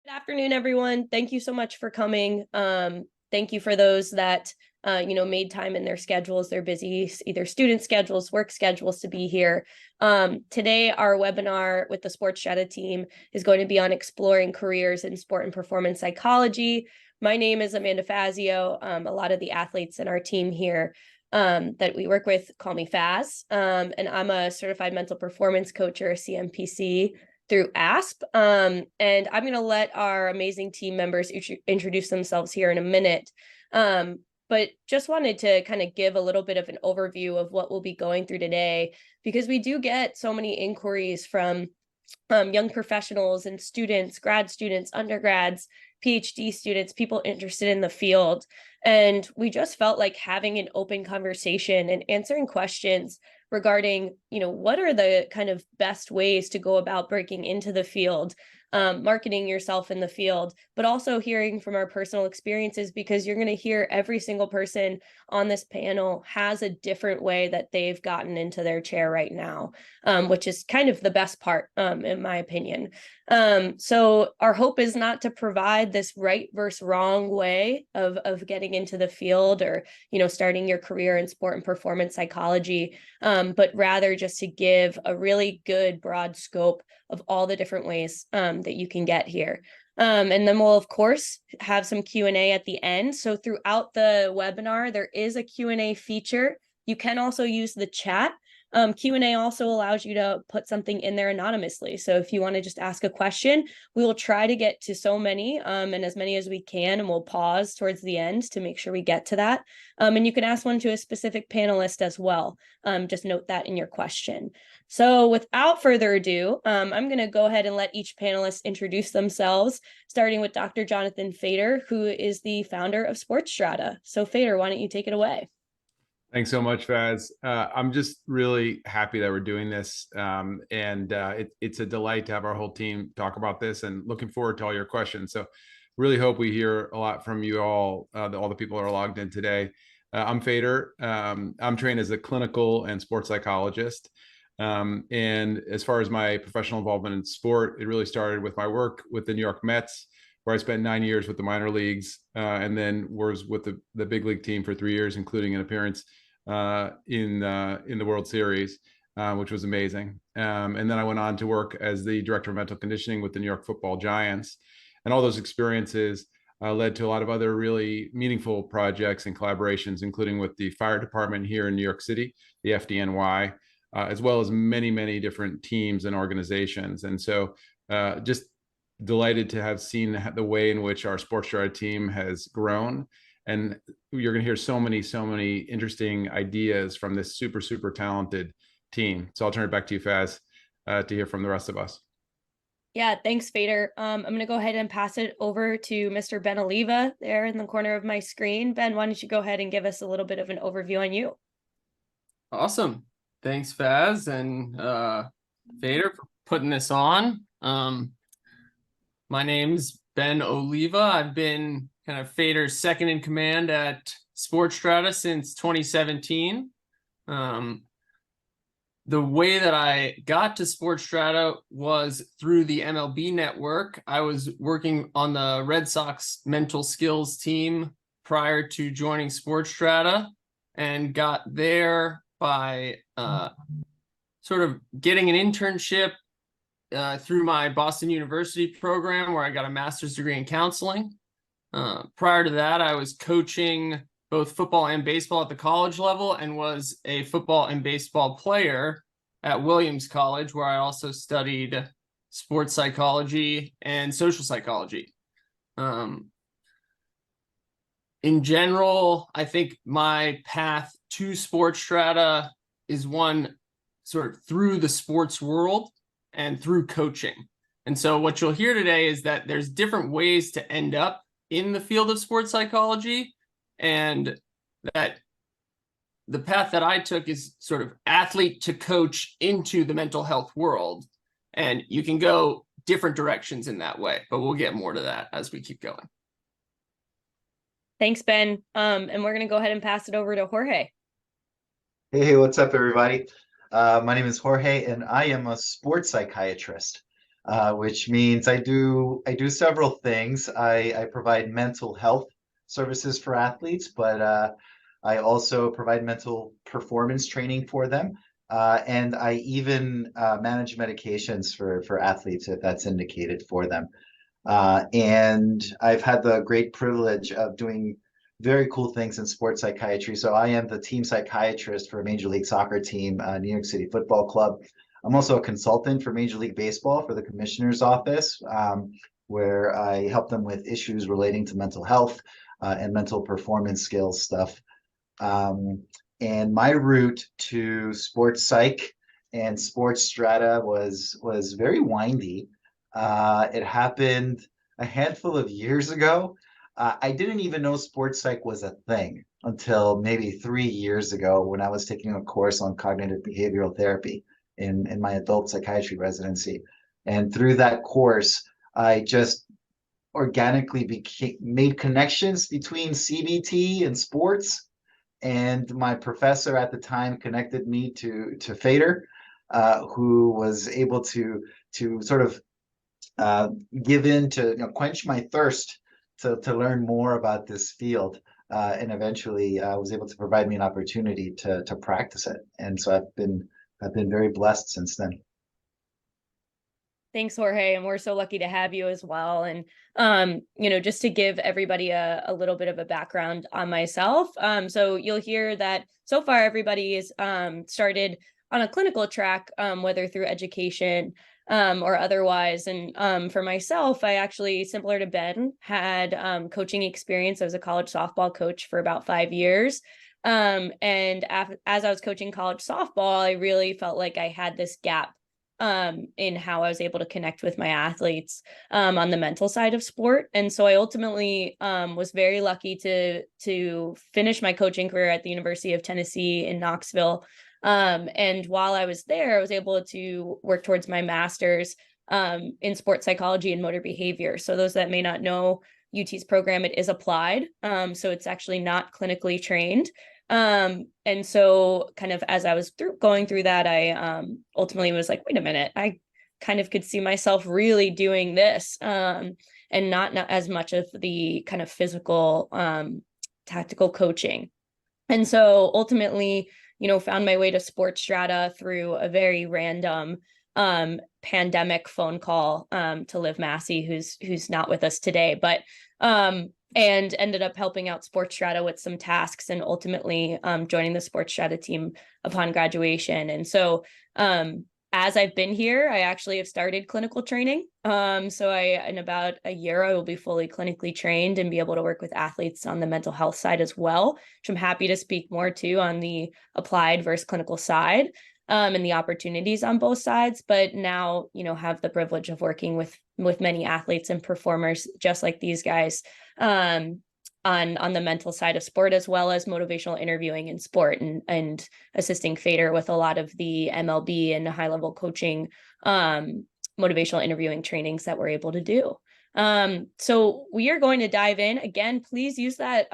Good afternoon, everyone. Thank you so much for coming. Thank you for those that made time in their schedules, their busy either student schedules, work schedules to be here. Today, our webinar with the Sports Strata team is going to be on exploring careers in sport and performance psychology. My name is Amanda Fazio. A lot of the athletes in our team here that we work with call me Faz, and I'm a certified mental performance coach, or a CMPC, through ASP. And I'm going to let our amazing team members introduce themselves here in a minute. But just wanted to kind of give a little bit of an overview of what we'll be going through today, because we do get so many inquiries from young professionals and students, grad students, undergrads, PhD students, people interested in the field. And we just felt like having an open conversation and answering questions regarding, what are the kind of best ways to go about breaking into the field, marketing yourself in the field, but also hearing from our personal experiences, because you're going to hear every single person on this panel has a different way that they've gotten into their chair right now, which is kind of the best part, in my opinion. So our hope is not to provide this right versus wrong way of getting into the field, or, starting your career in sport and performance psychology, but rather just to give a really good broad scope of all the different ways that you can get here. And then we'll, of course, have some Q&A at the end. So throughout the webinar, there is a Q&A feature. You can also use the chat. Q&A also allows you to put something in there anonymously. So if you want to just ask a question, we will try to get to so many, and as many as we can, and we'll pause towards the end to make sure we get to that. And you can ask one to a specific panelist as well. Just note that in your question. So without further ado, I'm going to go ahead and let each panelist introduce themselves, starting with Dr. Jonathan Fader, who is the founder of Sports Strata. So Fader, why don't you take it away? Thanks so much, Faz. I'm just really happy that we're doing this, it's a delight to have our whole team talk about this, and looking forward to all your questions. So really hope we hear a lot from you all the people that are logged in today. I'm Fader. I'm trained as a clinical and sports psychologist. And as far as my professional involvement in sport, it really started with my work with the New York Mets, where I spent 9 years with the minor leagues, and then was with the big league team for 3 years, including an appearance in the World Series, which was amazing. And then I went on to work as the director of mental conditioning with the New York Football Giants. And all those experiences led to a lot of other really meaningful projects and collaborations, including with the fire department here in New York City, the FDNY, as well as many, many different teams and organizations. And so just delighted to have seen the way in which our Sports Strata team has grown. And you're going to hear so many interesting ideas from this super, super talented team. So I'll turn it back to you, Faz, to hear from the rest of us. Yeah, thanks, Fader. I'm going to go ahead and pass it over to Mr. Ben Oliva there in the corner of my screen. Ben, why don't you go ahead and give us a little bit of an overview on you? Awesome. Thanks, Faz and Fader, for putting this on. My name's Ben Oliva. I've been kind of Fader's second in command at Sports Strata since 2017. The way that I got to Sports Strata was through the MLB network. I was working on the Red Sox mental skills team prior to joining Sports Strata, and got there by sort of getting an internship through my Boston University program, where I got a master's degree in counseling. Prior to that, I was coaching both football and baseball at the college level, and was a football and baseball player at Williams College, where I also studied sports psychology and social psychology. In general, I think my path to Sports Strata is one sort of through the sports world and through coaching. And so what you'll hear today is that there's different ways to end up in the field of sports psychology, and that the path that I took is sort of athlete to coach into the mental health world. And you can go different directions in that way, but we'll get more to that as we keep going. Thanks, Ben. And we're going to go ahead and pass it over to Jorge. Hey, what's up, everybody? My name is Jorge, and I am a sports psychiatrist. which means I do several things. I provide mental health services for athletes, but I also provide mental performance training for them. And I even manage medications for athletes if that's indicated for them. And I've had the great privilege of doing very cool things in sports psychiatry. So I am the team psychiatrist for a Major League Soccer team, New York City Football Club. I'm also a consultant for Major League Baseball for the commissioner's office, where I help them with issues relating to mental health and mental performance skills stuff. And my route to sports psych and sports strata was very windy. It happened a handful of years ago. I didn't even know sports psych was a thing until maybe 3 years ago when I was taking a course on cognitive behavioral therapy in my adult psychiatry residency. And through that course, I just organically made connections between CBT and sports. And my professor at the time connected me to Fader, who was able to sort of give in to quench my thirst to learn more about this field, and eventually was able to provide me an opportunity to practice it. And so I've been very blessed since then. Thanks, Jorge. And we're so lucky to have you as well. And, just to give everybody a little bit of a background on myself. So you'll hear that so far everybody is started on a clinical track, whether through education or otherwise. And for myself, I actually, similar to Ben, had coaching experience. I was a college softball coach for about 5 years. And as I was coaching college softball, I really felt like I had this gap in how I was able to connect with my athletes on the mental side of sport. And so I ultimately was very lucky to finish my coaching career at the University of Tennessee in Knoxville. And while I was there, I was able to work towards my master's in sports psychology and motor behavior. So those that may not know UT's program, it is applied. So it's actually not clinically trained. And so kind of as I was going through that, I ultimately was like, wait a minute, I kind of could see myself really doing this and not as much of the kind of physical, tactical coaching. And so ultimately, found my way to Sports Strata through a very random pandemic phone call to Liv Massey, who's not with us today, but and ended up helping out Sports Strata with some tasks and ultimately joining the Sports Strata team upon graduation. And so as I've been here, I actually have started clinical training. So in about a year, I will be fully clinically trained and be able to work with athletes on the mental health side as well, which I'm happy to speak more to on the applied versus clinical side and the opportunities on both sides. But now, have the privilege of working with many athletes and performers just like these guys on the mental side of sport, as well as motivational interviewing in sport and assisting Fader with a lot of the MLB and high level coaching, motivational interviewing trainings that we're able to do. So we are going to dive in again. Please use that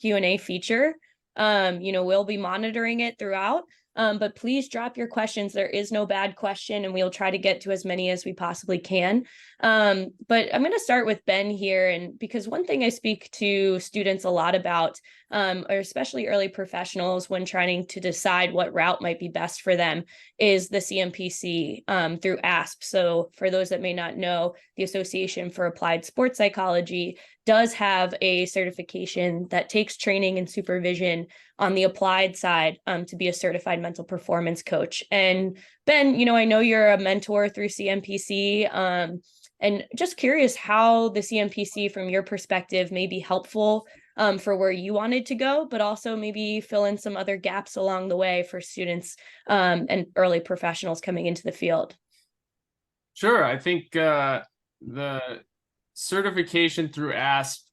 Q&A feature. We'll be monitoring it throughout. But please drop your questions. There is no bad question, and we'll try to get to as many as we possibly can. But I'm going to start with Ben here, and because one thing I speak to students a lot about, or especially early professionals when trying to decide what route might be best for them, is the CMPC through ASP. So for those that may not know, the Association for Applied Sports Psychology does have a certification that takes training and supervision on the applied side to be a certified mental performance coach. And Ben, I know you're a mentor through CMPC, and just curious how the CMPC from your perspective may be helpful for where you wanted to go, but also maybe fill in some other gaps along the way for students and early professionals coming into the field. Sure. I think the certification through ASP,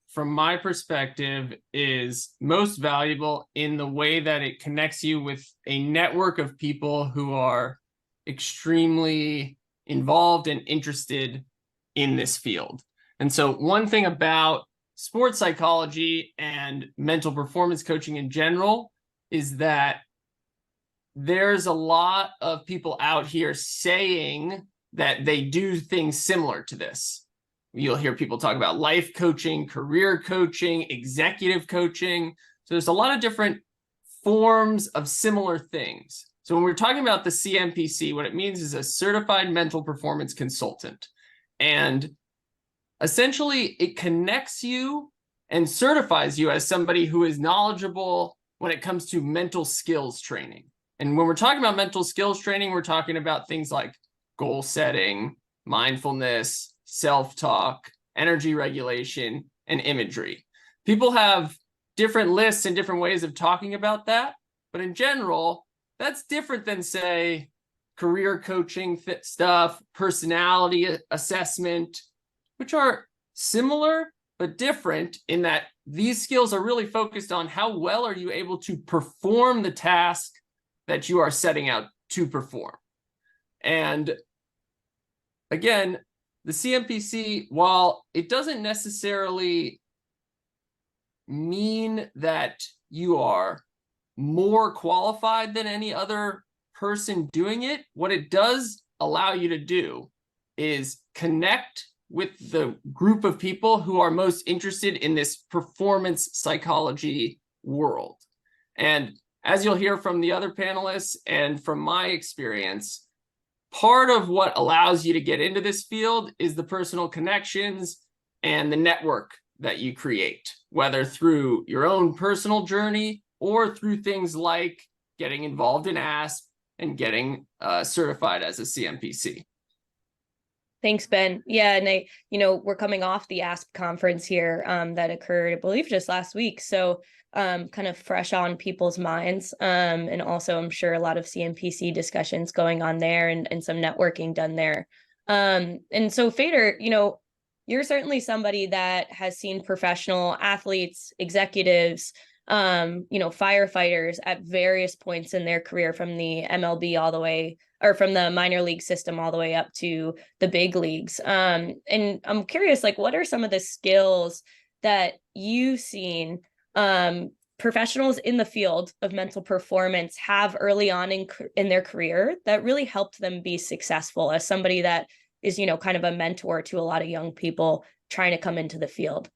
from my perspective, is most valuable in the way that it connects you with a network of people who are extremely involved and interested in this field. And so one thing about sports psychology and mental performance coaching in general is that there's a lot of people out here saying that they do things similar to this. You'll hear people talk about life coaching, career coaching, executive coaching. So there's a lot of different forms of similar things. So when we're talking about the CMPC, what it means is a certified mental performance consultant. And essentially it connects you and certifies you as somebody who is knowledgeable when it comes to mental skills training. And when we're talking about mental skills training, we're talking about things like goal setting, mindfulness, self-talk, energy regulation, and imagery. People have different lists and different ways of talking about that, but in general, that's different than, say, career coaching stuff, personality assessment, which are similar but different in that these skills are really focused on how well are you able to perform the task that you are setting out to perform. And again, the CMPC, while it doesn't necessarily mean that you are more qualified than any other person doing it, what it does allow you to do is connect with the group of people who are most interested in this performance psychology world. And as you'll hear from the other panelists and from my experience, part of what allows you to get into this field is the personal connections and the network that you create, whether through your own personal journey or through things like getting involved in ASP and getting certified as a CMPC. Thanks, Ben. Yeah, and we're coming off the ASP conference here that occurred, I believe, just last week. So kind of fresh on people's minds. And also, I'm sure a lot of CMPC discussions going on there and some networking done there. And so, Fader, you're certainly somebody that has seen professional athletes, executives, firefighters at various points in their career, from the MLB all the way, or from the minor league system all the way up to the big leagues. And I'm curious, what are some of the skills that you've seen professionals in the field of mental performance have early on in their career that really helped them be successful, as somebody that is, kind of a mentor to a lot of young people trying to come into the field?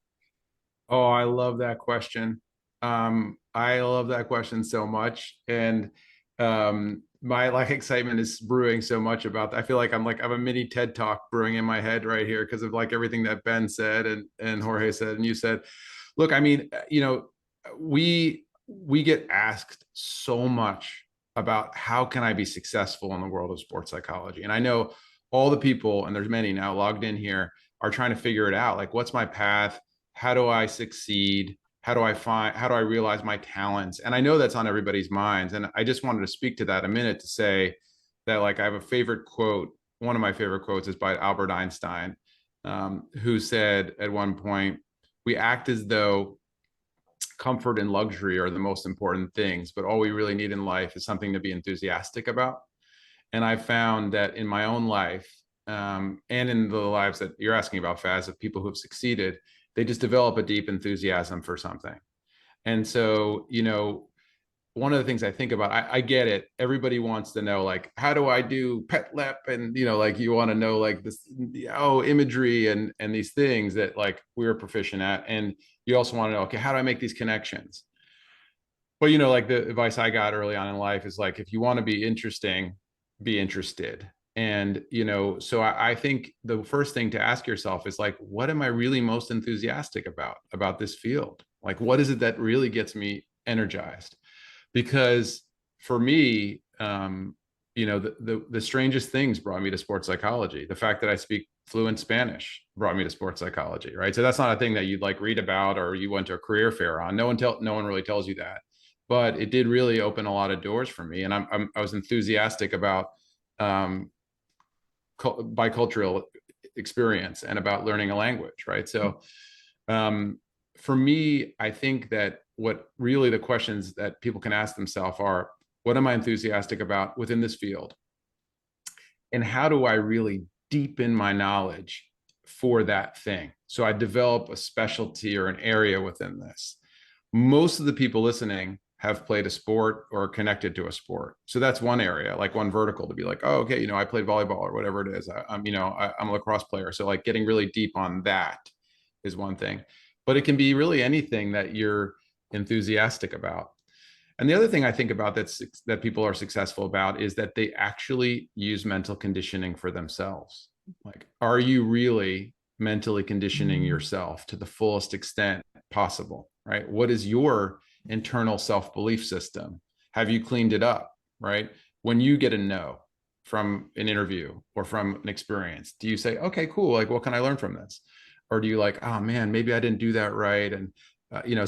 Oh, I love that question. I love that question so much. And my excitement is brewing so much about that. I feel like I'm a mini TED talk brewing in my head right here because of everything that Ben said and Jorge said and you said. Look, I mean, we get asked so much about how can I be successful in the world of sports psychology. And I know all the people, and there's many now logged in here, are trying to figure it out. What's my path? How do I succeed? How do I realize my talents? And I know that's on everybody's minds. And I just wanted to speak to that a minute to say that I have a favorite quote. One of my favorite quotes is by Albert Einstein, who said at one point, we act as though comfort and luxury are the most important things, but all we really need in life is something to be enthusiastic about. And I found that in my own life, and in the lives that you're asking about, Faz, of people who have succeeded, they just develop a deep enthusiasm for something. And so, one of the things I think about, I get it. Everybody wants to know, how do I do pet lep? And, you want to know this, imagery and these things that we're proficient at. And you also want to know, okay, how do I make these connections? But, the advice I got early on in life is if you want to be interesting, be interested. And, so I think the first thing to ask yourself is what am I really most enthusiastic about this field? What is it that really gets me energized? Because for me, the strangest things brought me to sports psychology. The fact that I speak fluent Spanish brought me to sports psychology, right? So that's not a thing that you'd read about or you went to a career fair on. No one really tells you that, but it did really open a lot of doors for me. And I was enthusiastic about bicultural experience and about learning a language, right? So for me, I think that what really the questions that people can ask themselves are, what am I enthusiastic about within this field? And how do I really deepen my knowledge for that thing? So I develop a specialty or an area within this. Most of the people listening have played a sport or connected to a sport. So that's one area, like one vertical to be like, oh, okay, I played volleyball or whatever it is. I'm a lacrosse player. So like getting really deep on that is one thing, but it can be really anything that you're enthusiastic about. And the other thing I think about that people are successful about is that they actually use mental conditioning for themselves. Like, are you really mentally conditioning yourself to the fullest extent possible, right? What is your internal self-belief system? Have you cleaned it up, right? When you get a no from an interview or from an experience, do you say, okay, cool, like what can I learn from this? Or do you like, oh man, maybe I didn't do that right? And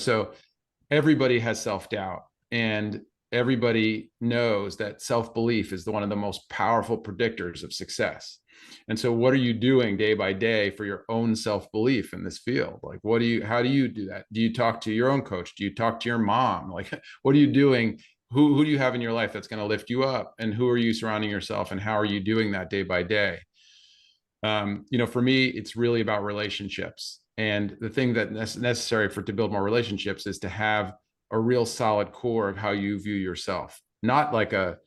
so everybody has self-doubt, and everybody knows that self-belief is one of the most powerful predictors of success. And so what are you doing day by day for your own self-belief in this field? Like, how do you do that? Do you talk to your own coach? Do you talk to your mom? Like, what are you doing? Who do you have in your life that's going to lift you up? And who are you surrounding yourself? And how are you doing that day by day? For me, it's really about relationships. And the thing that's necessary to build more relationships is to have a real solid core of how you view yourself, not like a,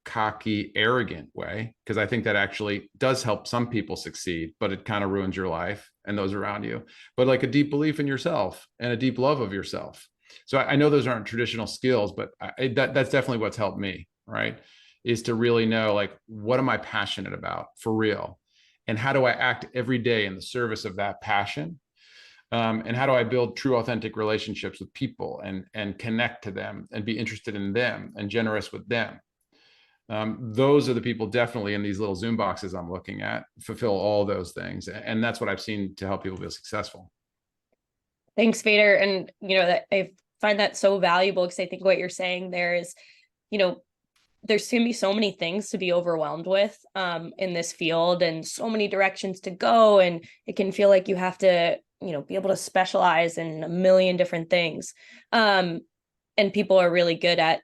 cocky, arrogant way, because I think that actually does help some people succeed, but it kind of ruins your life and those around you. But like a deep belief in yourself and a deep love of yourself. So I know those aren't traditional skills, but that's definitely what's helped me, right? Is to really know, like, what am I passionate about for real? And how do I act every day in the service of that passion? And how do I build true, authentic relationships with people and connect to them and be interested in them and generous with them? Those are the people definitely in these little Zoom boxes I'm looking at fulfill all those things. And that's what I've seen to help people be successful. Thanks, Vader. And, that I find that so valuable, because I think what you're saying there is, there's going to be so many things to be overwhelmed with in this field, and so many directions to go. And it can feel like you have to, be able to specialize in a million different things. And people are really good at,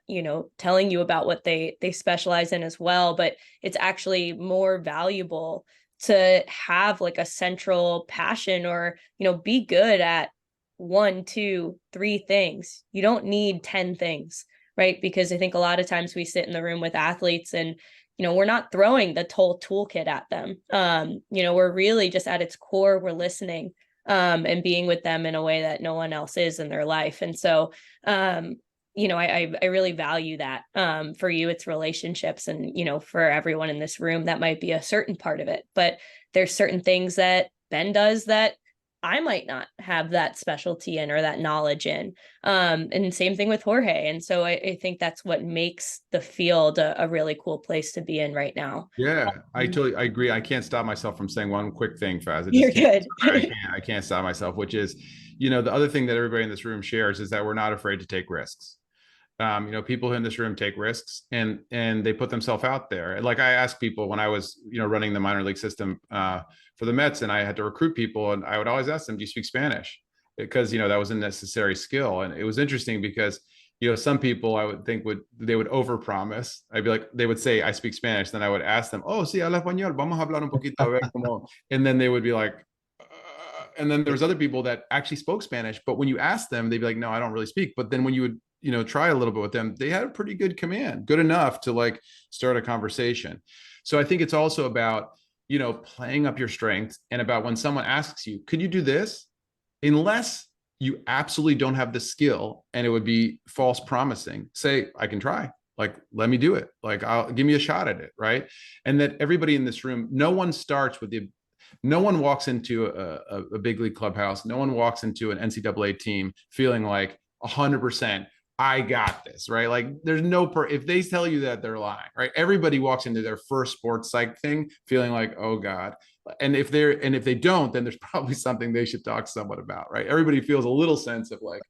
telling you about what they specialize in as well. But it's actually more valuable to have like a central passion, or, be good at 1, 2, 3 things. You don't need 10 things, right? Because I think a lot of times we sit in the room with athletes and, we're not throwing the whole toolkit at them. We're really just at its core, we're listening and being with them in a way that no one else is in their life. And so, I really value that. For you, it's relationships, and, for everyone in this room, that might be a certain part of it, but there's certain things that Ben does that I might not have that specialty in or that knowledge in. And same thing with Jorge. And so I think that's what makes the field a really cool place to be in right now. Yeah, I agree. I can't stop myself from saying one quick thing, Faz. You're good. I can't stop myself, which is, the other thing that everybody in this room shares is that we're not afraid to take risks. People in this room take risks and they put themselves out there. Like I asked people when I was, running the minor league system for the Mets, and I had to recruit people, and I would always ask them, do you speak Spanish? Because, that was a necessary skill. And it was interesting because, some people I would think would overpromise. I'd be like, they would say, I speak Spanish. Then I would ask them, oh, sí, habla español, vamos a hablar un poquito, a ver cómo. And then they would be like, and then there's other people that actually spoke Spanish, but when you ask them, they'd be like, no, I don't really speak. But then when you would, try a little bit with them, they had a pretty good command, good enough to like start a conversation. So I think it's also about, playing up your strengths, and about when someone asks you, could you do this? Unless you absolutely don't have the skill and it would be false promising, say, I can try, like, let me do it. Like, give me a shot at it. Right. And that everybody in this room, no one walks into a big league clubhouse. No one walks into an NCAA team feeling like 100%, I got this, right? Like there's if they tell you that, they're lying, right? Everybody walks into their first sports psych thing feeling like, oh God. And if they don't, then there's probably something they should talk to someone about, right? Everybody feels a little sense of like,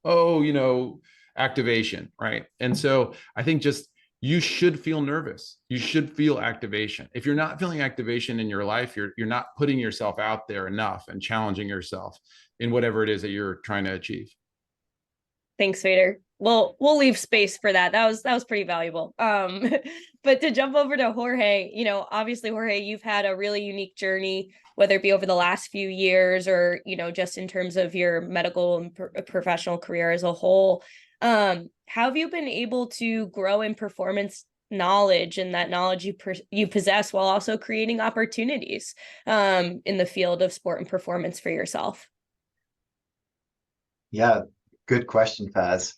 oh, activation, right? And so I think just, you should feel nervous. You should feel activation. If you're not feeling activation in your life, you're not putting yourself out there enough and challenging yourself in whatever it is that you're trying to achieve. Thanks, Vader. Well, we'll leave space for that. That was pretty valuable. But to jump over to Jorge, obviously, Jorge, you've had a really unique journey, whether it be over the last few years or, just in terms of your medical and professional career as a whole. How have you been able to grow in performance knowledge and that knowledge you possess while also creating opportunities in the field of sport and performance for yourself? Yeah, good question, Faz.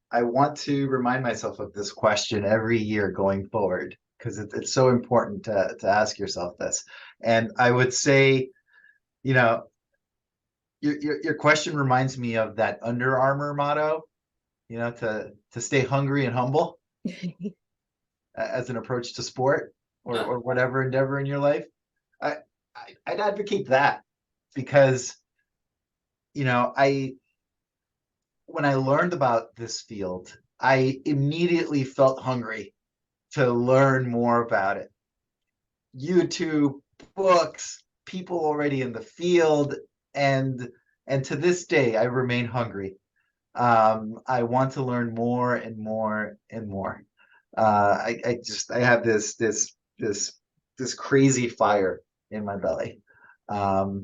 I want to remind myself of this question every year going forward because it's so important to ask yourself this. And I would say, you know, your question reminds me of that Under Armour motto, to stay hungry and humble as an approach to sport or whatever endeavor in your life. I'd advocate that because, when I learned about this field, I immediately felt hungry to learn more about it. YouTube, books, people already in the field, and to this day, I remain hungry. I want to learn more and more and more. I have this crazy fire in my belly.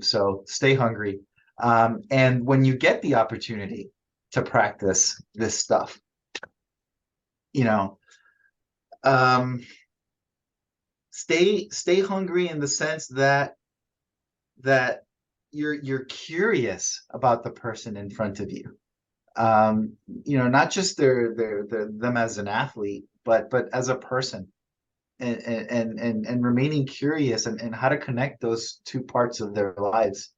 So stay hungry. And when you get the opportunity to practice this stuff, stay hungry in the sense that you're curious about the person in front of you. Not just them as an athlete, but as a person, and remaining curious and how to connect those two parts of their lives,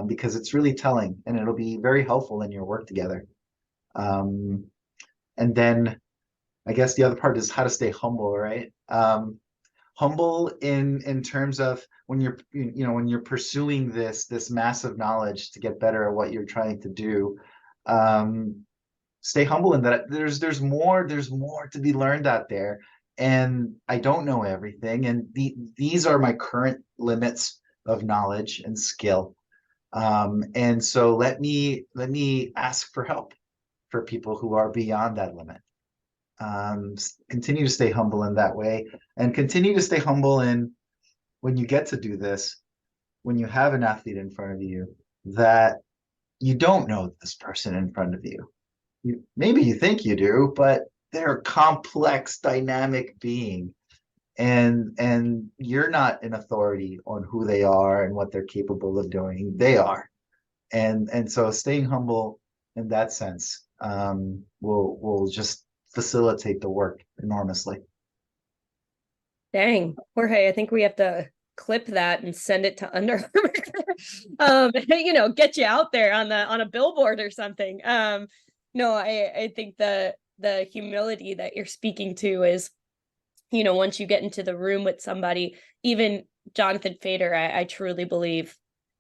because it's really telling and it'll be very helpful in your work together. And then I guess the other part is how to stay humble, right? Humble in terms of when you're pursuing this massive knowledge to get better at what you're trying to do. Stay humble in that there's more to be learned out there, and I don't know everything, and these are my current limits of knowledge and skill. And so let me ask for help for people who are beyond that limit. Continue to stay humble in that way, and continue to stay humble in when you get to do this, when you have an athlete in front of you that you don't know this person in front of you. Maybe you think you do, but they're a complex, dynamic being, and you're not an authority on who they are and what they're capable of doing. They are, and so staying humble in that sense will just facilitate the work enormously. Dang, Jorge, I think we have to clip that and send it to Under Armour. Get you out there on a billboard or something. No, I think the humility that you're speaking to is, once you get into the room with somebody, even Jonathan Fader, I truly believe,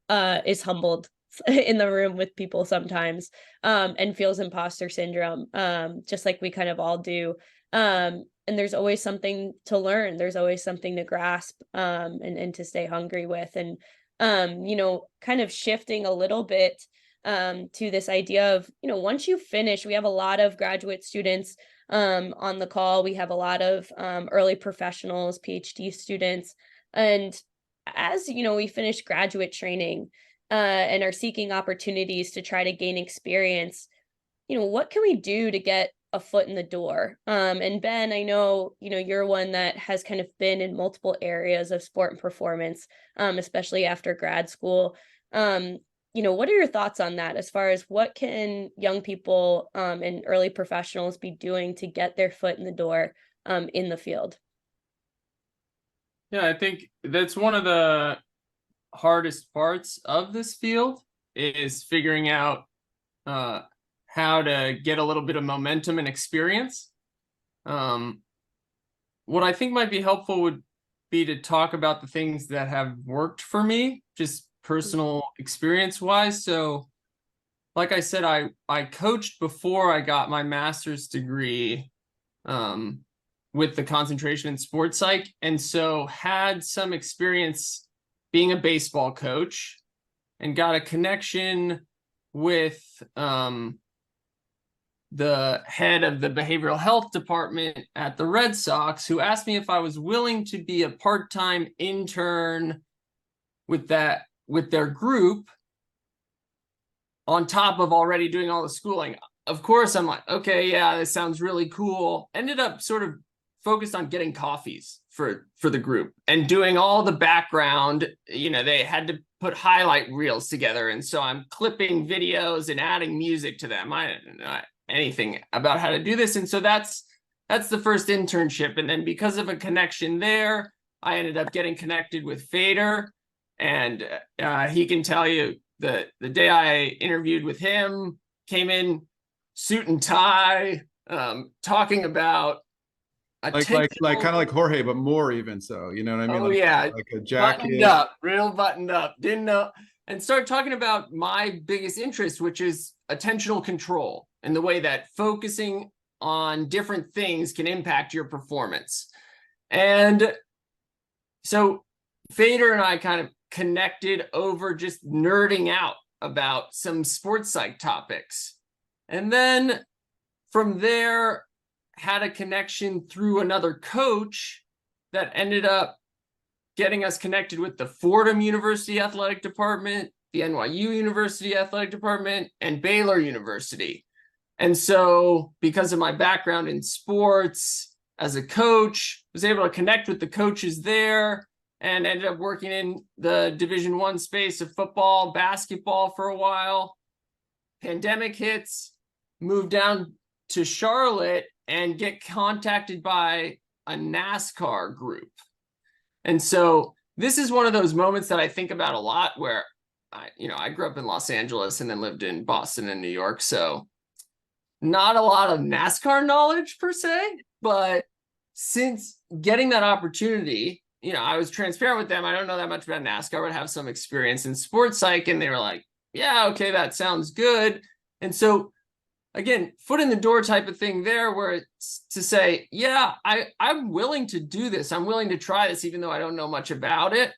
is humbled in the room with people sometimes, and feels imposter syndrome, just like we kind of all do. And there's always something to learn. There's always something to grasp, and to stay hungry with. And, kind of shifting a little bit to this idea of, once you finish, we have a lot of graduate students on the call. We have a lot of early professionals, PhD students. And as, we finish graduate training and are seeking opportunities to try to gain experience, what can we do to get a foot in the door? And Ben, I know, you're one that has kind of been in multiple areas of sport and performance, especially after grad school. What are your thoughts on that as far as what can young people and early professionals be doing to get their foot in the door in the field? Yeah, I think that's one of the hardest parts of this field is figuring out how to get a little bit of momentum and experience. What I think might be helpful would be to talk about the things that have worked for me, just personal experience wise. So like I said, I coached before I got my master's degree with the concentration in sports psych, and so had some experience being a baseball coach and got a connection with the head of the behavioral health department at the Red Sox, who asked me if I was willing to be a part-time intern with their group on top of already doing all the schooling. of course, I'm like, okay, yeah, this sounds really cool. Ended up sort of focused on getting coffees for the group and doing all the background. They had to put highlight reels together, and so I'm clipping videos and adding music to them. I didn't know anything about how to do this, and so that's the first internship. And then because of a connection there, I ended up getting connected with Fader, and he can tell you the day I interviewed with him, came in suit and tie, talking about like kind of like Jorge, but more even so. You know what I mean? Oh, yeah, like a jacket, buttoned up, real buttoned up. Didn't know, and started talking about my biggest interest, which is attentional control, and the way that focusing on different things can impact your performance. And so Fader and I kind of connected over just nerding out about some sports psych topics. And then from there, had a connection through another coach that ended up getting us connected with the Fordham University Athletic Department, the NYU University Athletic Department, and Baylor University. And so because of my background in sports as a coach, was able to connect with the coaches there and ended up working in the Division I space of football, basketball for a while. Pandemic hits, moved down to Charlotte and get contacted by a NASCAR group. And so this is one of those moments that I think about a lot, where I grew up in Los Angeles and then lived in Boston and New York. So not a lot of NASCAR knowledge per se, but since getting that opportunity, I was transparent with them. I don't know that much about NASCAR, but have some experience in sports psych. And they were like, yeah, okay, that sounds good. And so again, foot in the door type of thing there, where it's to say, yeah, I'm willing to do this. I'm willing to try this, even though I don't know much about it,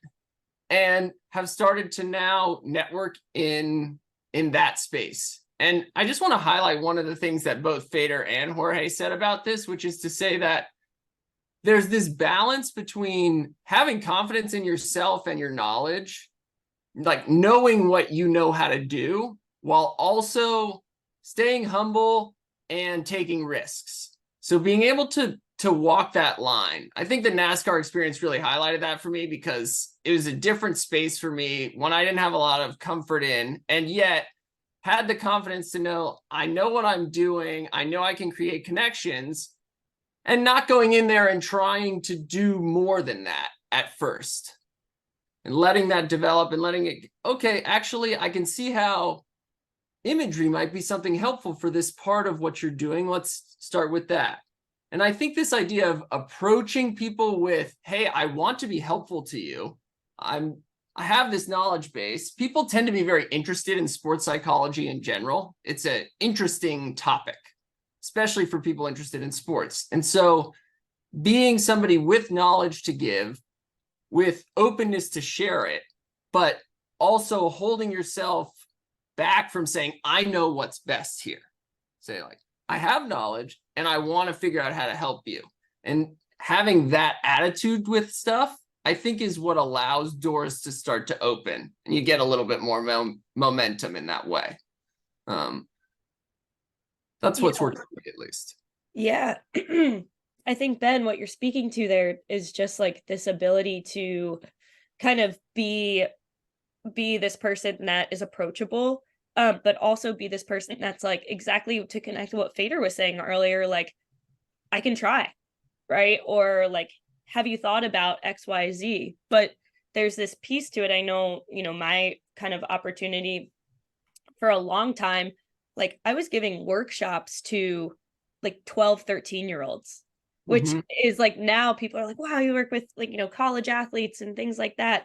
and have started to now network in that space. And I just want to highlight one of the things that both Fader and Jorge said about this, which is to say that there's this balance between having confidence in yourself and your knowledge, like knowing what you know how to do, while also staying humble and taking risks. So being able to walk that line. I think the NASCAR experience really highlighted that for me, because it was a different space for me, one I didn't have a lot of comfort in, and yet had the confidence to know I know what I'm doing. I know I can create connections, and not going in there and trying to do more than that at first, and letting that develop and letting it, okay, actually, I can see how imagery might be something helpful for this part of what you're doing. Let's start with that. And I think this idea of approaching people with, hey, I want to be helpful to you. I have this knowledge base. People tend to be very interested in sports psychology in general. It's an interesting topic, especially for people interested in sports. And so being somebody with knowledge to give, with openness to share it, but also holding yourself back from saying, I know what's best here. Say like, I have knowledge and I want to figure out how to help you. And having that attitude with stuff, I think, is what allows doors to start to open, and you get a little bit more momentum in that way. That's what's working for me, at least. Yeah. I think, Ben, what you're speaking to there is just like this ability to kind of be this person that is approachable, but also be this person that's like, exactly to connect to what Fader was saying earlier, like, I can try, right? Or like, have you thought about XYZ? But there's this piece to it. I know, my kind of opportunity for a long time, like I was giving workshops to like 12, 13-year-olds, which is like, now people are like, wow, you work with like, college athletes and things like that.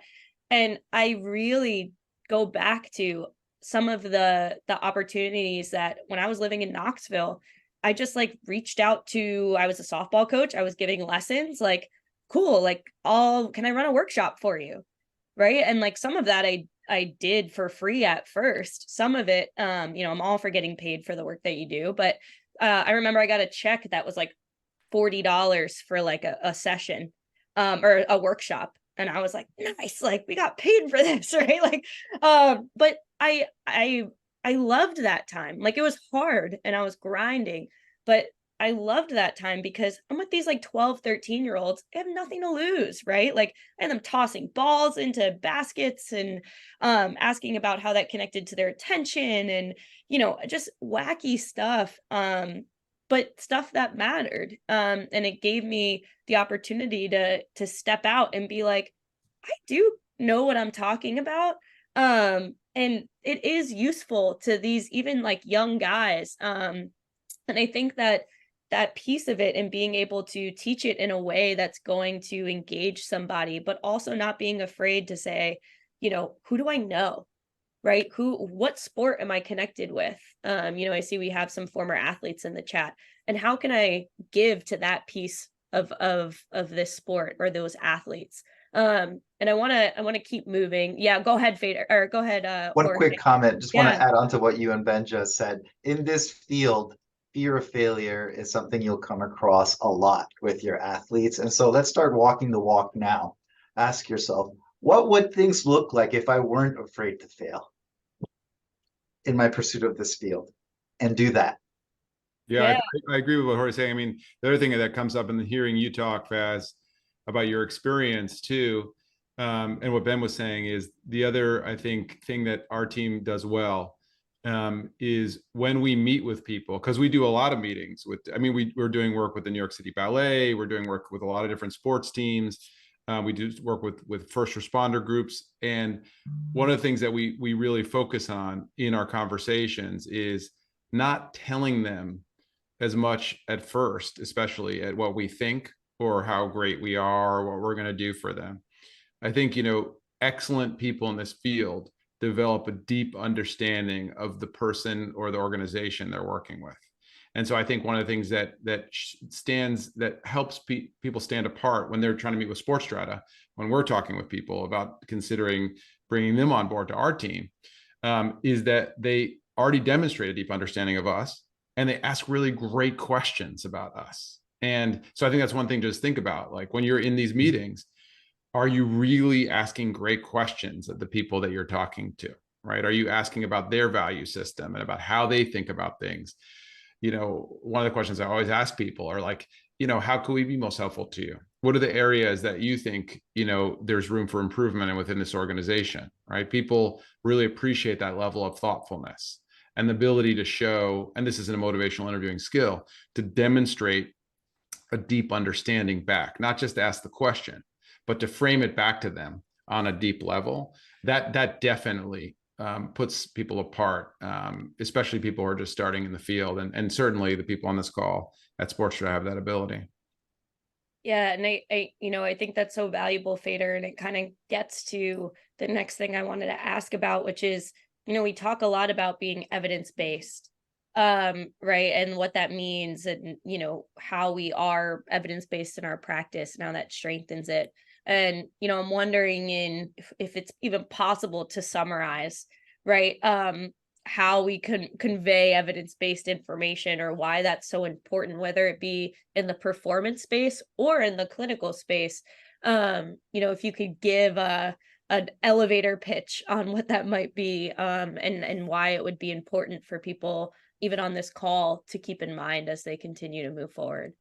And I really go back to some of the opportunities that when I was living in Knoxville, I just like reached out to, I was a softball coach. I was giving lessons, like, cool, like, can I run a workshop for you? Right. And like some of that I did for free at first. Some of it, I'm all for getting paid for the work that you do. But I remember I got a check that was like $40 for like a session or a workshop. And I was like, nice, like we got paid for this, right? Like, but I I loved that time. Like, it was hard and I was grinding, but I loved that time because I'm with these like 12, 13-year-olds. I have nothing to lose, right? Like, I had them tossing balls into baskets and asking about how that connected to their attention and, just wacky stuff. But stuff that mattered. And it gave me the opportunity to step out and be like, I do know what I'm talking about. And it is useful to these even like young guys. And I think that that piece of it and being able to teach it in a way that's going to engage somebody, but also not being afraid to say, who do I know? Right? What sport am I connected with? I see we have some former athletes in the chat. And how can I give to that piece of this sport or those athletes? And I want to keep moving. Yeah, go ahead, Fader, or go ahead, One Jorge. quick comment. Just want to Yeah. add on to what you and Ben just said. In this field, fear of failure is something you'll come across a lot with your athletes. And so let's start walking the walk now. Ask yourself, what would things look like if I weren't afraid to fail in my pursuit of this field? And do that. Yeah, I agree with what Jorge's saying. I mean, the other thing that comes up in the hearing you talk, Faz, about your experience too, and what Ben was saying is the other, I think, thing that our team does well is when we meet with people, because we do a lot of meetings with, we're doing work with the New York City Ballet, we're doing work with a lot of different sports teams. We do work with first responder groups. And one of the things that we really focus on in our conversations is not telling them as much at first, especially at what we think or how great we are, or what we're going to do for them. I think, excellent people in this field develop a deep understanding of the person or the organization they're working with. And so I think one of the things that helps people stand apart when they're trying to meet with Sports Strata, when we're talking with people about considering bringing them on board to our team, is that they already demonstrate a deep understanding of us, and they ask really great questions about us. And so I think that's one thing to just think about. Like, when you're in these meetings, are you really asking great questions of the people that you're talking to, right? Are you asking about their value system and about how they think about things? One of the questions I always ask people are like, how can we be most helpful to you? What are the areas that you think, there's room for improvement in within this organization, right? People really appreciate that level of thoughtfulness and the ability to show, and this is a motivational interviewing skill, to demonstrate a deep understanding back, not just ask the question, but to frame it back to them on a deep level. That definitely puts people apart, especially people who are just starting in the field. And certainly the people on this call at Sports Strata have that ability. Yeah, and I think that's so valuable, Fader, and it kind of gets to the next thing I wanted to ask about, which is, we talk a lot about being evidence-based, right, and what that means, and how we are evidence-based in our practice and how that strengthens it. And I'm wondering if it's even possible to summarize, right, how we can convey evidence-based information, or why that's so important, whether it be in the performance space or in the clinical space. If you could give an elevator pitch on what that might be, and why it would be important for people, even on this call, to keep in mind as they continue to move forward.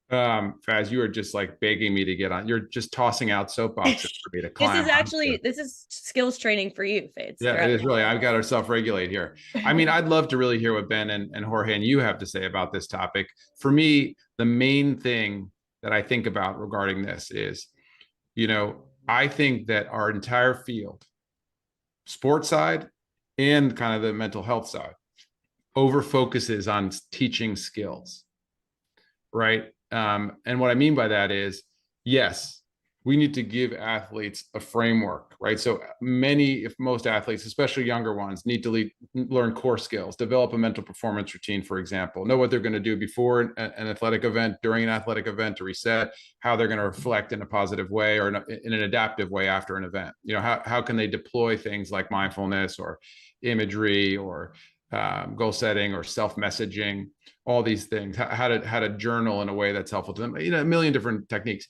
Faz, you are just like begging me to get on. You're just tossing out soapboxes for me to climb. This is skills training for you, Fades. Yeah, it is really. I've got to self-regulate here. I'd love to really hear what Ben and Jorge and you have to say about this topic. For me, the main thing that I think about regarding this is, I think that our entire field, sports side and kind of the mental health side, over focuses on teaching skills, right? And what I mean by that is, yes, we need to give athletes a framework, right? So many, if most athletes, especially younger ones, need to learn core skills, develop a mental performance routine, for example, know what they're going to do before an athletic event, during an athletic event to reset, how they're going to reflect in a positive way or in an adaptive way after an event. How can they deploy things like mindfulness or imagery or goal setting or self-messaging, all these things, how to journal in a way that's helpful to them, a million different techniques.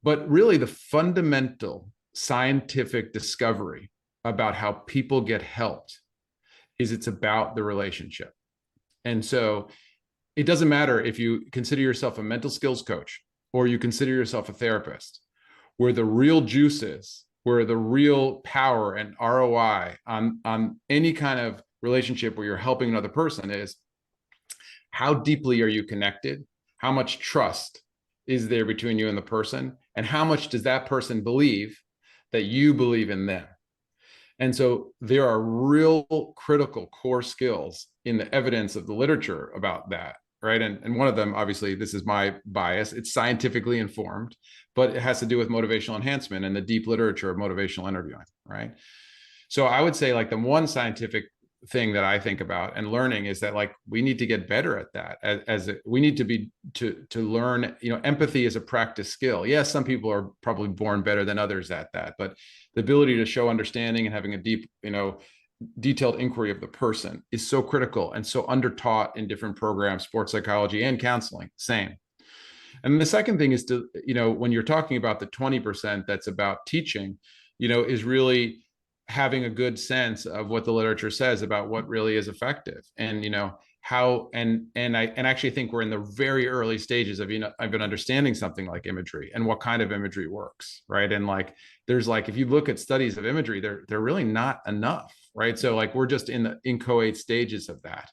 But really, the fundamental scientific discovery about how people get helped is it's about the relationship. And so it doesn't matter if you consider yourself a mental skills coach or you consider yourself a therapist, where the real juice is, where the real power and ROI on any kind of relationship where you're helping another person is, how deeply are you connected? How much trust is there between you and the person? And how much does that person believe that you believe in them? And so there are real critical core skills in the evidence of the literature about that, right? And one of them, obviously, this is my bias, it's scientifically informed, but it has to do with motivational enhancement and the deep literature of motivational interviewing, right? So I would say like the one scientific thing that I think about and learning is that like we need to get better at that. We need to be to learn, empathy is a practice skill. Yes, some people are probably born better than others at that, but the ability to show understanding and having a deep, detailed inquiry of the person is so critical and so undertaught in different programs, sports psychology and counseling, same. And the second thing is to, when you're talking about the 20% that's about teaching, is really having a good sense of what the literature says about what really is effective, and how and I actually think we're in the very early stages of I've been understanding something like imagery and what kind of imagery works, right? And like there's like if you look at studies of imagery, they're really not enough, right? So like we're just in the inchoate stages of that.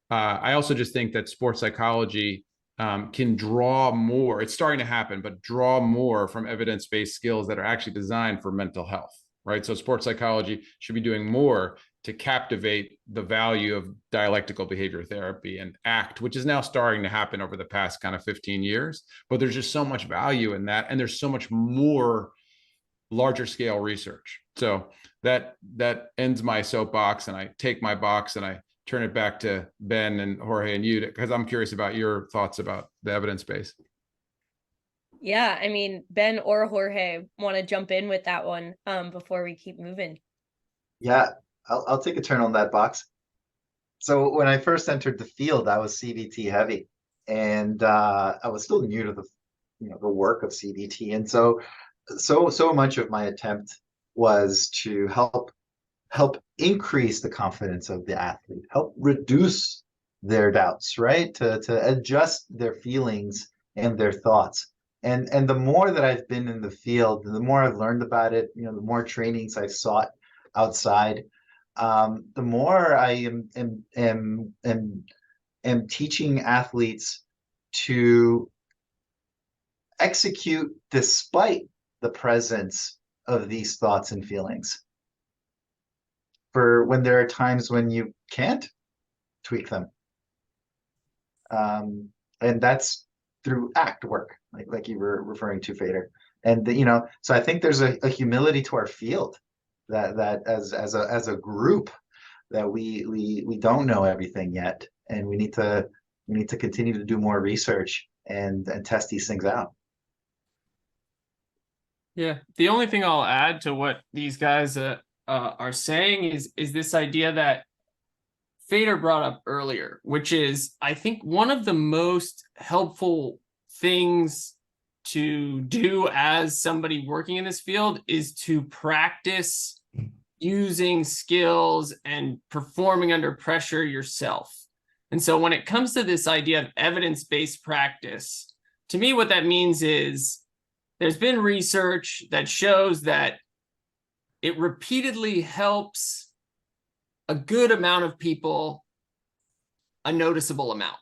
I also just think that sports psychology can draw more. It's starting to happen, but draw more from evidence-based skills that are actually designed for mental health. Right. So sports psychology should be doing more to captivate the value of dialectical behavior therapy and ACT, which is now starting to happen over the past kind of 15 years. But there's just so much value in that. And there's so much more larger scale research. So that ends my soapbox, and I take my box and I turn it back to Ben and Jorge and you, because I'm curious about your thoughts about the evidence base. Yeah, I mean, Ben or Jorge want to jump in with that one before we keep moving. Yeah, I'll take a turn on that box. So when I first entered the field, I was CBT heavy, and I was still new to the work of CBT, and so much of my attempt was to help increase the confidence of the athlete, help reduce their doubts, right? To adjust their feelings and their thoughts. And the more that I've been in the field, the more I've learned about it, the more trainings I've sought outside, the more I am teaching athletes to execute despite the presence of these thoughts and feelings. For when there are times when you can't tweak them. And that's through ACT work, like you were referring to, Fader. And so I think there's a humility to our field that as a group that we don't know everything yet, and we need to continue to do more research and test these things out. Yeah, the only thing I'll add to what these guys are saying is this idea that Fader brought up earlier, which is, I think, one of the most helpful things to do as somebody working in this field is to practice using skills and performing under pressure yourself. And so when it comes to this idea of evidence-based practice, to me, what that means is there's been research that shows that it repeatedly helps a good amount of people, a noticeable amount.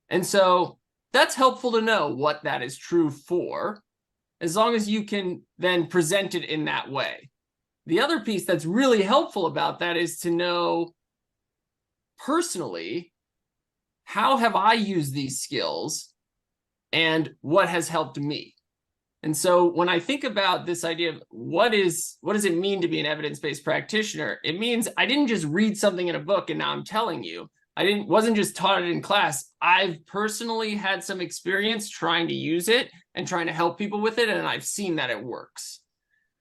And so that's helpful to know what that is true for, as long as you can then present it in that way. The other piece that's really helpful about that is to know personally, how have I used these skills and what has helped me? And so when I think about this idea of what does it mean to be an evidence-based practitioner, it means I didn't just read something in a book and now I'm telling you. Wasn't just taught it in class. I've personally had some experience trying to use it and trying to help people with it, and I've seen that it works.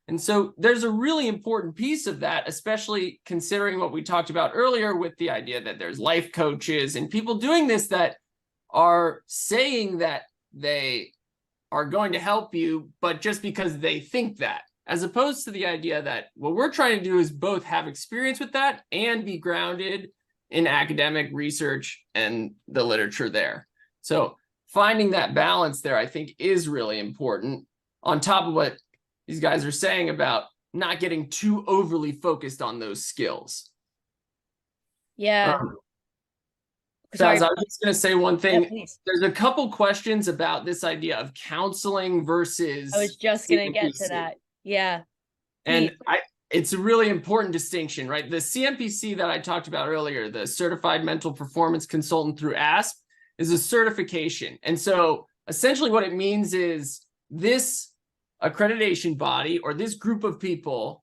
And so there's a really important piece of that, especially considering what we talked about earlier with the idea that there's life coaches and people doing this that are saying that they are going to help you, but just because they think that. as opposed to the idea that what we're trying to do is both have experience with that and be grounded in academic research and the literature there. So finding that balance there, I think, is really important, on top of what these guys are saying about not getting too overly focused on those skills. Yeah. Sorry, I was just going to say one thing. Yeah, there's a couple questions about this idea of counseling versus I was just going to get to CMPC. that. Yeah. And it's a really important distinction, right? The CMPC that I talked about earlier, the Certified Mental Performance Consultant through ASP, is a certification. And so essentially what it means is this accreditation body or this group of people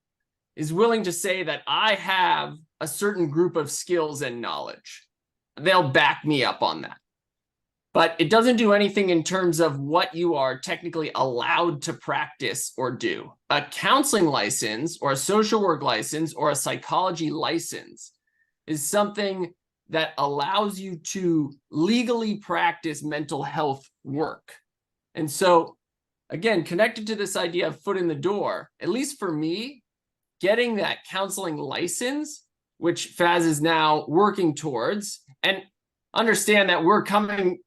is willing to say that I have a certain group of skills and knowledge. They'll back me up on that. But it doesn't do anything in terms of what you are technically allowed to practice or do. A counseling license or a social work license or a psychology license is something that allows you to legally practice mental health work. And so, again, connected to this idea of foot in the door, at least for me, getting that counseling license, which Faz is now working towards, and understand that we're coming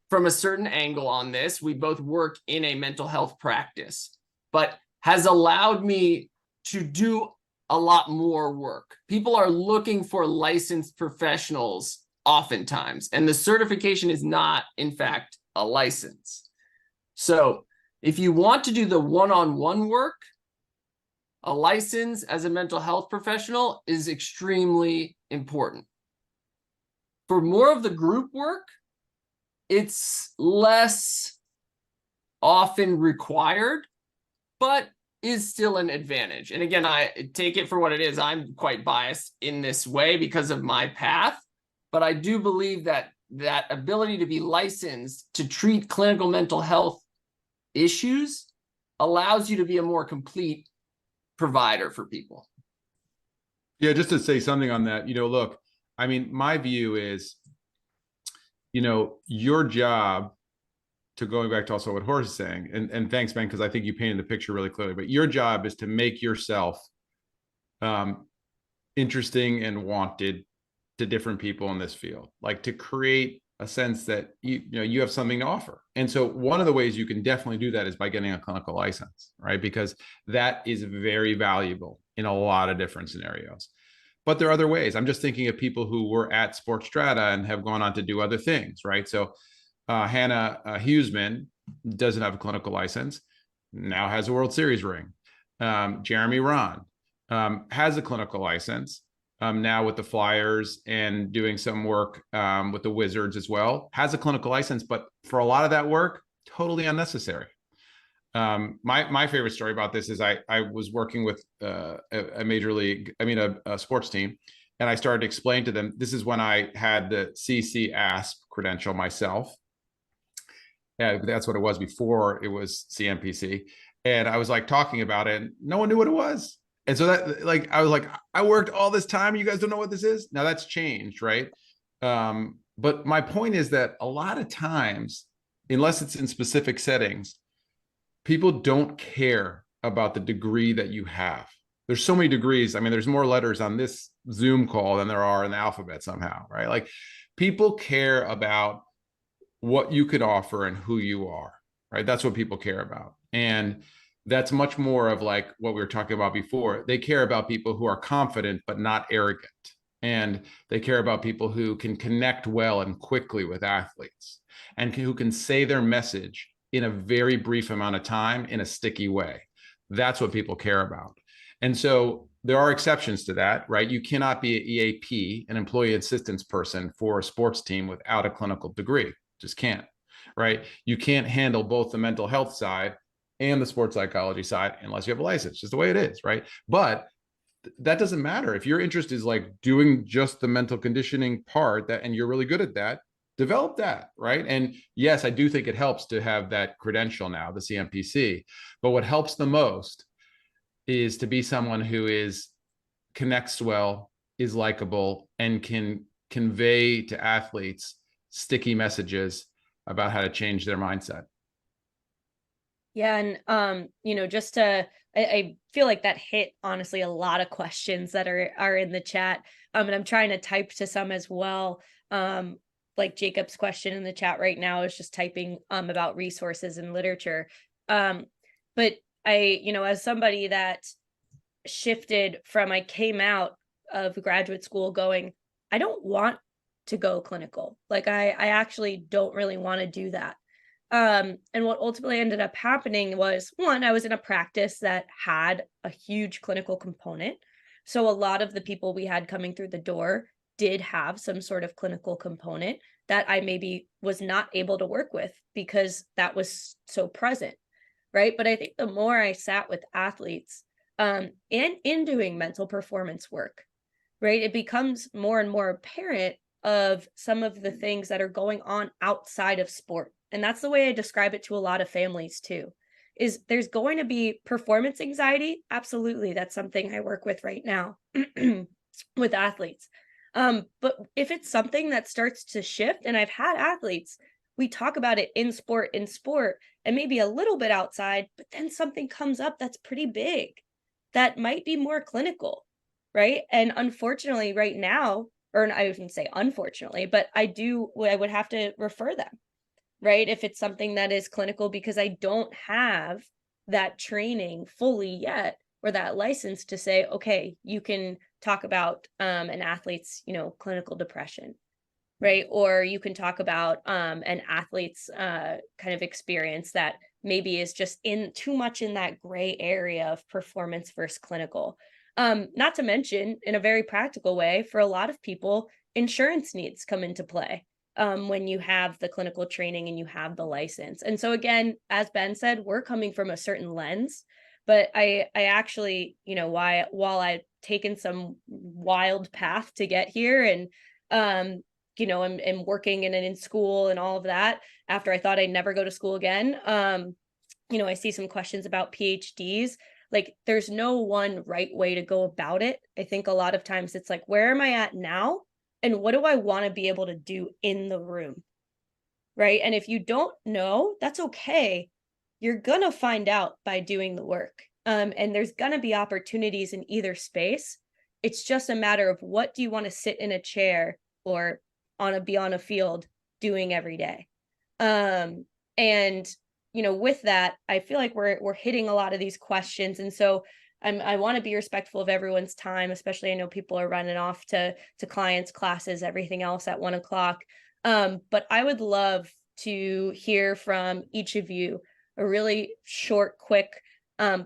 from a certain angle on this. We both work in a mental health practice, but has allowed me to do a lot more work. People are looking for licensed professionals oftentimes, and the certification is not, in fact, a license. So if you want to do the one-on-one work, a license as a mental health professional is extremely important. For more of the group work, it's less often required, but is still an advantage. And again, I take it for what it is. I'm quite biased in this way because of my path, but I do believe that that ability to be licensed to treat clinical mental health issues allows you to be a more complete provider for people. Yeah, just to say something on that, look, I mean, my view is, your job, to going back to also what Jorge is saying, and thanks, Ben, because I think you painted the picture really clearly, but your job is to make yourself interesting and wanted to different people in this field, like to create a sense that you have something to offer. And so one of the ways you can definitely do that is by getting a clinical license, right? Because that is very valuable in a lot of different scenarios. But there are other ways. I'm just thinking of people who were at Sports Strata and have gone on to do other things, right? So Hannah Huseman doesn't have a clinical license, now has a World Series ring. Jeremy Ron has a clinical license, now with the Flyers and doing some work with the Wizards as well, has a clinical license, but for a lot of that work, totally unnecessary. My favorite story about this is I was working with a major league, a sports team, and I started to explain to them, this is when I had the CC ASP credential myself. Yeah, that's what it was before it was CMPC. And I was like talking about it, and no one knew what it was. And so that, like, I was like, I worked all this time, you guys don't know what this is? Now that's changed, right? But my point is that a lot of times, unless it's in specific settings, people don't care about the degree that you have. There's so many degrees. I mean, there's more letters on this Zoom call than there are in the alphabet somehow, right? Like, people care about what you could offer and who you are, right? That's what people care about. And that's much more of like what we were talking about before. They care about people who are confident, but not arrogant. And they care about people who can connect well and quickly with athletes and who can say their message in a very brief amount of time in a sticky way. That's what people care about. And so there are exceptions to that, right? You cannot be an EAP, an employee assistance person, for a sports team without a clinical degree. Just can't, right? You can't handle both the mental health side and the sports psychology side unless you have a license. Just the way it is, right? But that doesn't matter. If your interest is like doing just the mental conditioning part, that, and you're really good at that, develop that, right? And yes, I do think it helps to have that credential now, the CMPC. But what helps the most is to be someone who connects well, is likable, and can convey to athletes sticky messages about how to change their mindset. Yeah, and just I feel like that hit honestly a lot of questions that are in the chat. And I'm trying to type to some as well. Like Jacob's question in the chat right now is just typing about resources and literature. But as somebody that shifted from, I came out of graduate school going, I don't want to go clinical. Like I actually don't really want to do that. And what ultimately ended up happening was, one, I was in a practice that had a huge clinical component. So a lot of the people we had coming through the door did have some sort of clinical component that I maybe was not able to work with because that was so present, right? But I think the more I sat with athletes, and in doing mental performance work, right, it becomes more and more apparent of some of the things that are going on outside of sport. And that's the way I describe it to a lot of families too. Is there's going to be performance anxiety? Absolutely. That's something I work with right now with athletes. But if it's something that starts to shift, and I've had athletes, we talk about it in sport, and maybe a little bit outside, but then something comes up that's pretty big that might be more clinical, right? And unfortunately, right now, or I wouldn't say unfortunately, but I would have to refer them, right? If it's something that is clinical, because I don't have that training fully yet, or that license to say, okay, you can talk about an athlete's, clinical depression, right? Or you can talk about an athlete's kind of experience that maybe is just in too much in that gray area of performance versus clinical. Not to mention, in a very practical way, for a lot of people, insurance needs come into play when you have the clinical training and you have the license. And so again, as Ben said, we're coming from a certain lens, but I actually, while I've taken some wild path to get here, and and working in school and all of that, after I thought I'd never go to school again, I see some questions about PhDs. Like, there's no one right way to go about it. I think a lot of times it's like, where am I at now? And what do I want to be able to do in the room? Right. And if you don't know, that's okay. You're going to find out by doing the work. And there's going to be opportunities in either space. It's just a matter of, what do you want to sit in a chair or be on a field doing every day? And with that, I feel like we're hitting a lot of these questions. And so I want to be respectful of everyone's time, especially I know people are running off to clients, classes, everything else at 1:00. But I would love to hear from each of you a really short, quick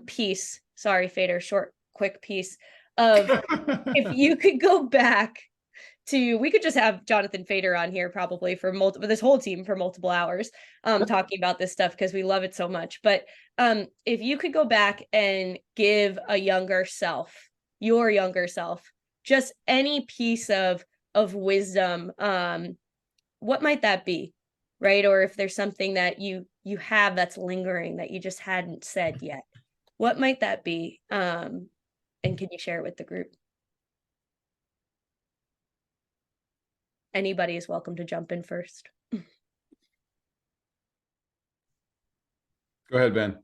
piece. Sorry, Fader, short, quick piece of, if you could go back to, we could just have Jonathan Fader on here probably for this whole team for multiple hours talking about this stuff, because we love it so much. But if you could go back and give your younger self, just any piece of wisdom, what might that be, right? Or if there's something that you have that's lingering that you just hadn't said yet, what might that be? And can you share it with the group? Anybody is welcome to jump in first. Go ahead, Ben.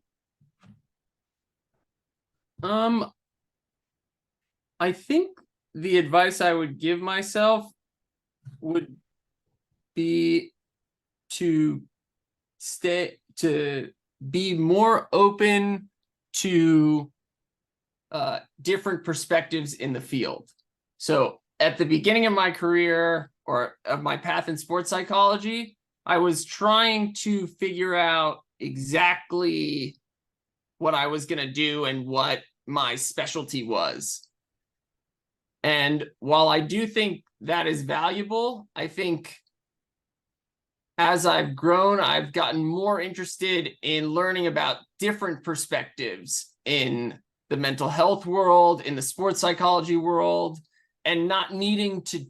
I think the advice I would give myself would be to be more open to different perspectives in the field. So at the beginning of my career, or of my path in sports psychology, I was trying to figure out exactly what I was going to do and what my specialty was. And while I do think that is valuable, I think as I've grown, I've gotten more interested in learning about different perspectives in the mental health world, in the sports psychology world, and not needing to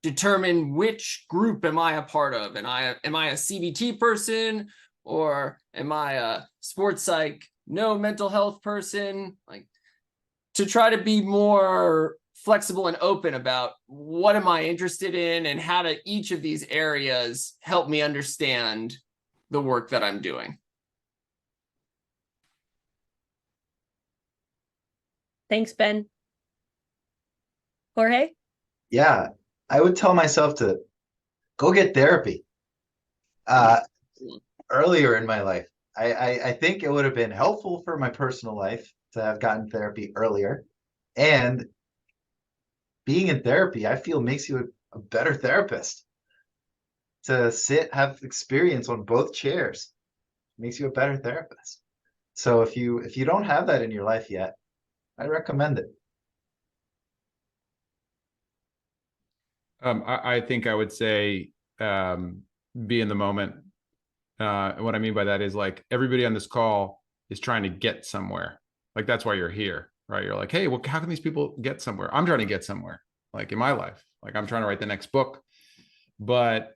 determine which group am I a part of. Am I a CBT person, or am I a sports psych, no mental health person? Like, to try to be more flexible and open about what am I interested in, and how do each of these areas help me understand the work that I'm doing. Thanks, Ben. Jorge? Yeah, I would tell myself to go get therapy. Earlier in my life, I think it would have been helpful for my personal life to have gotten therapy earlier. And being in therapy, I feel makes you a better therapist. To have experience on both chairs makes you a better therapist. So if you don't have that in your life yet, I recommend it. I think I would say be in the moment. What I mean by that is like everybody on this call is trying to get somewhere. Like that's why you're here, right? You're like, hey, well, how can these people get somewhere? I'm trying to get somewhere, like in my life. Like I'm trying to write the next book. But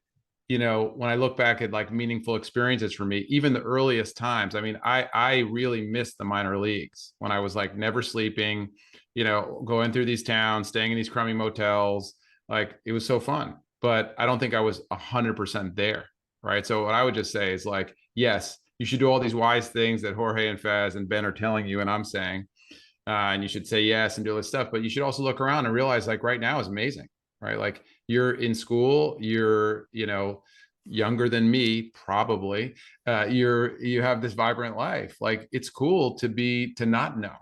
you know, when I look back at like meaningful experiences for me, even the earliest times, I mean, I really missed the minor leagues when I was like never sleeping, you know, going through these towns, staying in these crummy motels. Like it was so fun, but I don't think I was 100% there. Right. So what I would just say is like, yes, you should do all these wise things that Jorge and Faz and Ben are telling you and I'm saying, and you should say yes and do all this stuff, but you should also look around and realize like right now is amazing, right? Like you're in school, you're, you know, younger than me, probably. You have this vibrant life. Like it's cool to not know.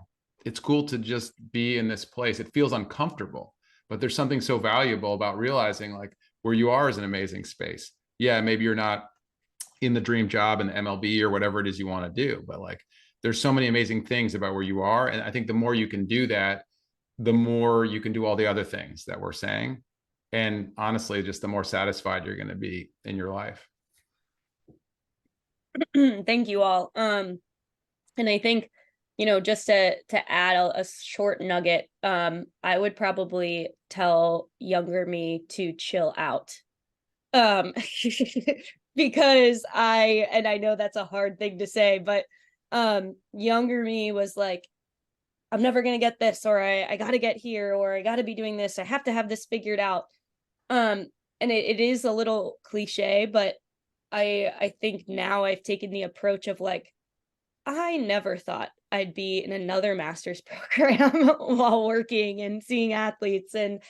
It's cool to just be in this place. It feels uncomfortable, but there's something so valuable about realizing like where you are is an amazing space. Yeah, maybe you're not in the dream job in the MLB or whatever it is you want to do, but like there's so many amazing things about where you are. And I think the more you can do that, the more you can do all the other things that we're saying. And honestly, just the more satisfied you're going to be in your life. Thank you all. And I think, you know, just to add a short nugget, I would probably tell younger me to chill out. Because I know that's a hard thing to say, but younger me was like, I'm never gonna get this, or I gotta get here, or I gotta be doing this, I have to have this figured out. And it is a little cliche, but I think now I've taken the approach of like, I never thought I'd be in another master's program while working and seeing athletes and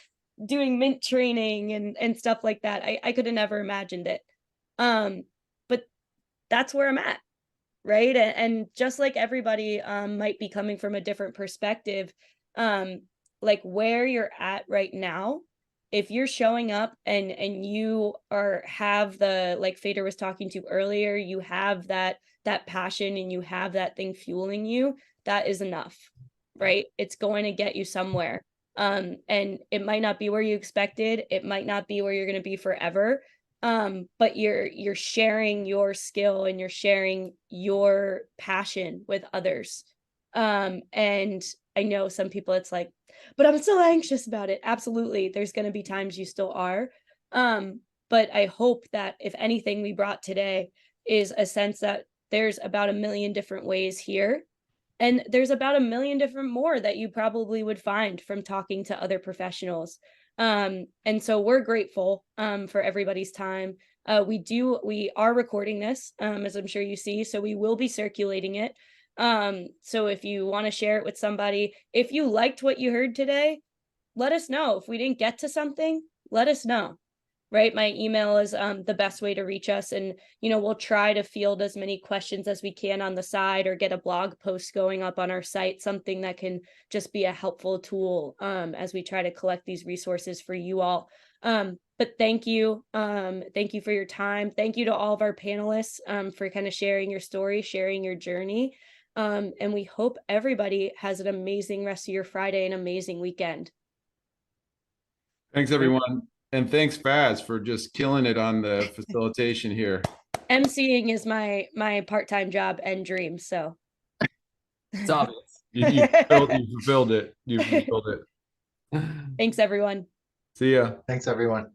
doing mint training and stuff like that. I could have never imagined it. But that's where I'm at, right? And just like everybody might be coming from a different perspective, like where you're at right now, if you're showing up and you have the, like Fader was talking to earlier, you have that passion and you have that thing fueling you, that is enough, right? It's going to get you somewhere. And it might not be where you expected, it might not be where you're going to be forever, but you're sharing your skill and you're sharing your passion with others. And I know some people it's like, but I'm still anxious about it. Absolutely, there's going to be times you still are, but I hope that if anything we brought today is a sense that there's about 1 million different ways here, and there's about 1 million different more that you probably would find from talking to other professionals. And so we're grateful for everybody's time. We are recording this, as I'm sure you see, so we will be circulating it. So if you want to share it with somebody, if you liked what you heard today, let us know. If we didn't get to something, let us know. Right? My email is the best way to reach us. And, you know, we'll try to field as many questions as we can on the side or get a blog post going up on our site, something that can just be a helpful tool as we try to collect these resources for you all. But thank you. Thank you for your time. Thank you to all of our panelists for kind of sharing your story, sharing your journey. And we hope everybody has an amazing rest of your Friday and amazing weekend. Thanks, everyone. And thanks, Faz, for just killing it on the facilitation here. MCing is my part-time job and dream, so. It's obvious. You fulfilled it. You fulfilled it. Thanks, everyone. See ya. Thanks, everyone.